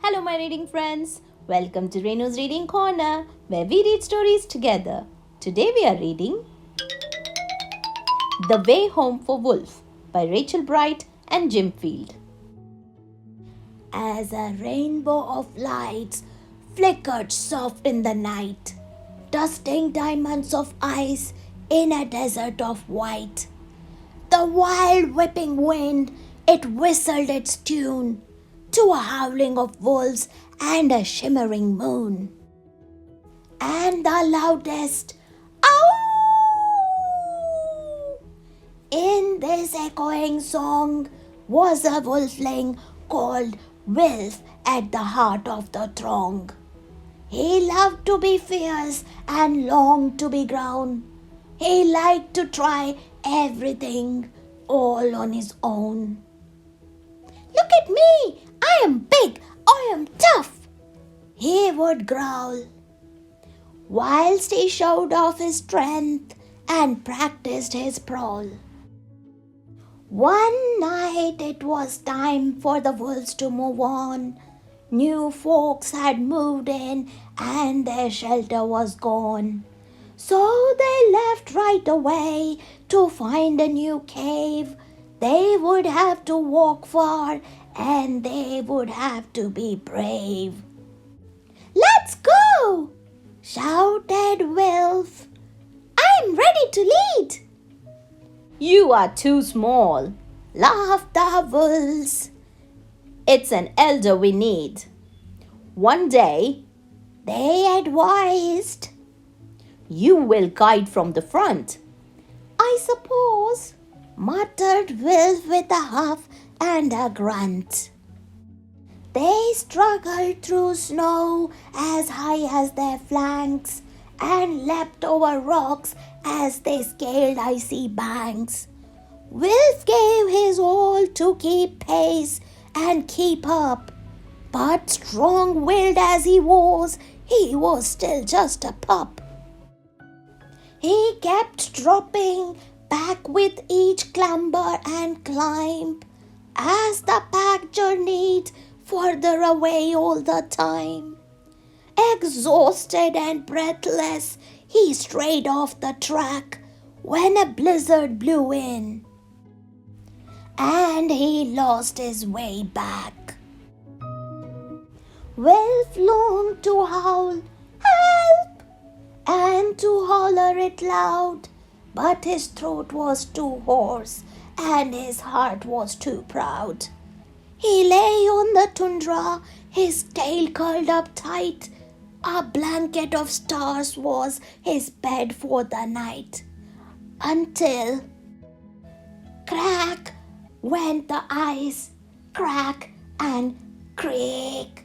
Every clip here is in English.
Hello, my reading friends. Welcome to Renu's Reading Corner, where we read stories together. Today we are reading The Way Home for Wilf by Rachel Bright and Jim Field. As a rainbow of lights flickered soft in the night, dusting diamonds of ice in a desert of white, the wild whipping wind, it whistled its tune to a howling of wolves and a shimmering moon. And the loudest "Ow!" in this echoing song was a wolfling called Wilf at the heart of the throng. He loved to be fierce and longed to be grown. He liked to try everything all on his own. "Look at me! I am big! I am tough!" he would growl, whilst he showed off his strength and practiced his prowl. One night it was time for the wolves to move on. New folks had moved in and their shelter was gone. So they left right away to find a new cave. They would have to walk far and they would have to be brave. "Let's go!" shouted Wilf. "I'm ready to lead." "You are too small," laughed the wolves. "It's an elder we need." One day, they advised, "You will guide from the front." "I suppose," muttered Wilf with a huff and a grunt. They struggled through snow as high as their flanks and leapt over rocks as they scaled icy banks. Wilf gave his all to keep pace and keep up, but strong-willed as he was still just a pup. He kept dropping back with each clamber and climb as the pack journeyed further away all the time. Exhausted and breathless, he strayed off the track when a blizzard blew in, and he lost his way back. Wilf longed to howl, "Help!" and to holler it loud, but his throat was too hoarse and his heart was too proud. He lay on the tundra, his tail curled up tight. A blanket of stars was his bed for the night, until crack went the ice, crack and creak.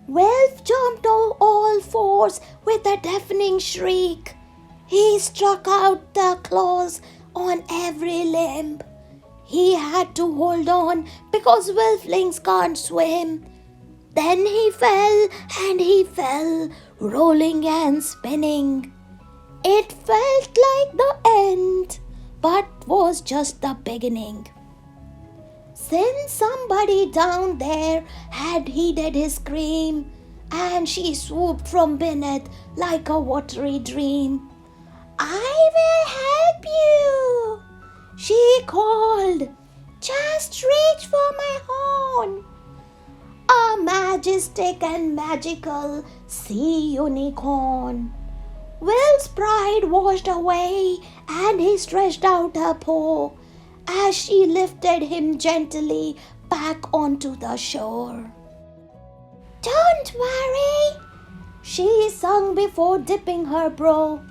Wilf jumped on all fours with a deafening shriek. He struck out the claws on every limb. He had to hold on because wolflings can't swim. Then he fell and he fell, rolling and spinning. It felt like the end, but was just the beginning. Since somebody down there had heeded his scream, and she swooped from beneath like a watery dream. "I will help you," she called. "Just reach for my horn." A majestic and magical sea unicorn. Will's pride washed away, and he stretched out her paw as she lifted him gently back onto the shore. "Don't worry," she sung before dipping her brow.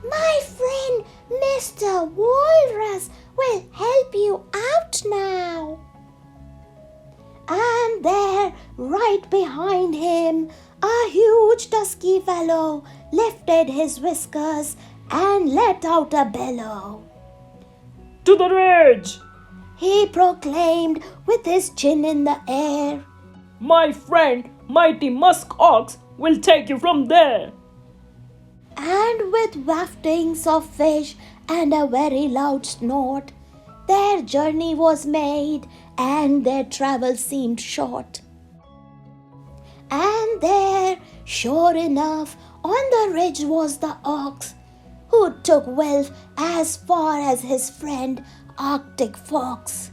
"My friend Mr. Walrus will help you out now." And there, right behind him, a huge dusky fellow lifted his whiskers and let out a bellow. "To the ridge!" he proclaimed with his chin in the air. "My friend, mighty musk ox, will take you from there." And with waftings of fish and a very loud snort, Their journey was made and their travel seemed short. And there, sure enough, on the ridge was the ox, who took Wilf as far as his friend Arctic Fox,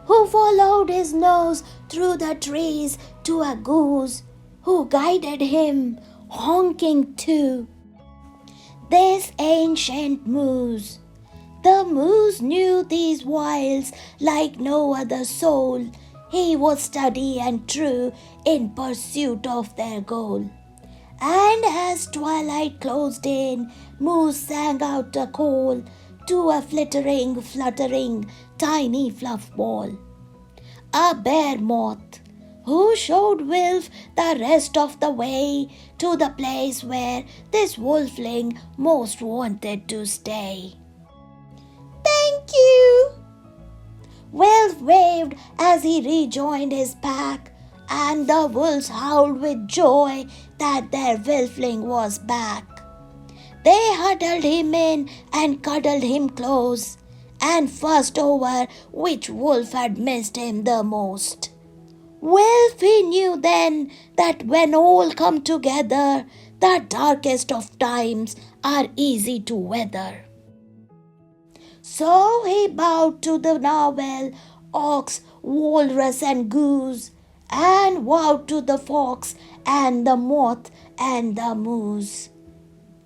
who followed his nose through the trees to a goose, who guided him, honking too, this ancient moose. The moose knew these wilds like no other soul. He was steady and true in pursuit of their goal. And as twilight closed in, moose sang out a call to a fluttering, tiny fluff ball. A bear moth, who showed Wilf the rest of the way to the place where this wolfling most wanted to stay. "Thank you!" Wilf waved as he rejoined his pack, and the wolves howled with joy that their wolfling was back. They huddled him in and cuddled him close, and fussed over which wolf had missed him the most. Wilf he knew then that when all come together, the darkest of times are easy to weather. So he bowed to the narwhal, ox, walrus and goose, and vowed to the fox and the moth and the moose.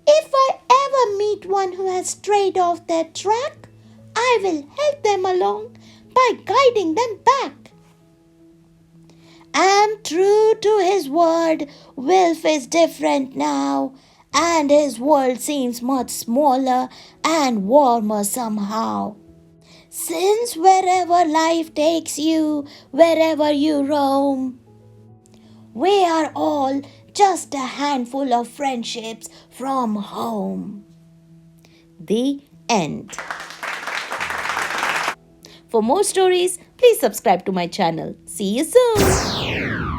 "If I ever meet one who has strayed off their track, I will help them along by guiding them back." And true to his word, Wilf is different now, and his world seems much smaller and warmer somehow. Since wherever life takes you, wherever you roam, we are all just a handful of friendships from home. The end. For more stories, please subscribe to my channel. See you soon.